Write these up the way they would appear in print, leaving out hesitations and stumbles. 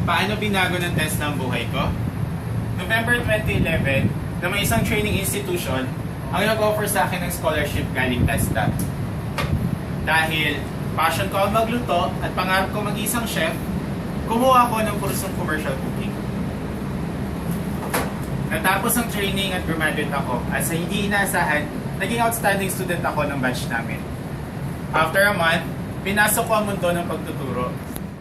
Paano binago ng test ng buhay ko? November 2011, na may isang training institution ang nag-offer sa akin ng scholarship galing TESDA. Dahil passion ko ang magluto at pangarap ko mag-isang chef, kumuha ako ng kursong commercial cooking. Natapos ang training at graduate ako at sa hindi inaasahan, naging outstanding student ako ng batch namin. After a month, pinasok ko ang mundo ng pagtuturo.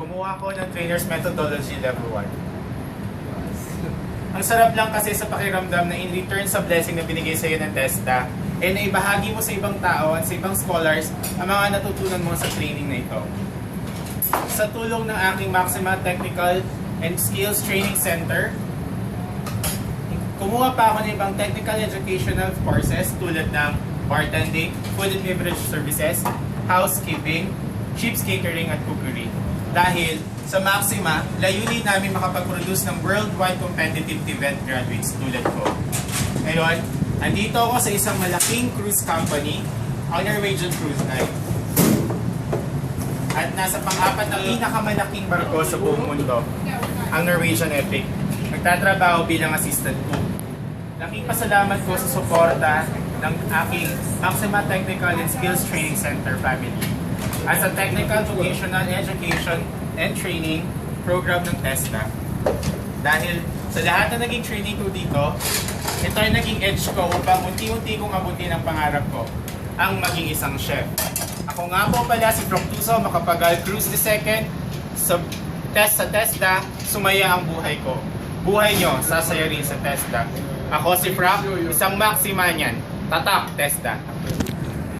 Kumuha ko ng trainer's methodology level 1. Ang sarap lang kasi sa pakiramdam na in return sa blessing na binigay sa iyo ng TESDA, na ibahagi mo sa ibang tao at sa ibang scholars ang mga natutunan mo sa training na ito. Sa tulong ng aking Maxima Technical and Skills Training Center, kumuha pa ako ng ibang technical educational courses tulad ng bartending, food and beverage services, housekeeping, chiefs catering at cookery. Dahil sa Maxima, layunin namin makapag-produce ng worldwide competitive event graduates tulad ko. Ngayon, andito ako sa isang malaking cruise company, ang Norwegian Cruise Line. At nasa pang-apat na pinakamalaking barko sa buong mundo, ang Norwegian Epic. Nagtatrabaho bilang assistant cook. Laking pasalamat ko sa suporta ng aking Maxima Technical and Skills Training Center family. As a technical vocational education and training program ng TESDA. Dahil sa lahat na naging training ko dito, ito ay naging edge ko upang unti-unti kong abutin ang pangarap ko, ang maging isang chef. Ako nga po pala si Proctuso Macapagal Cruz II. Sa TESDA, sumaya ang buhay ko. Buhay nyo, sasaya rin sa TESDA. Ako si Frank, isang Maximanian. Tatak, TESDA.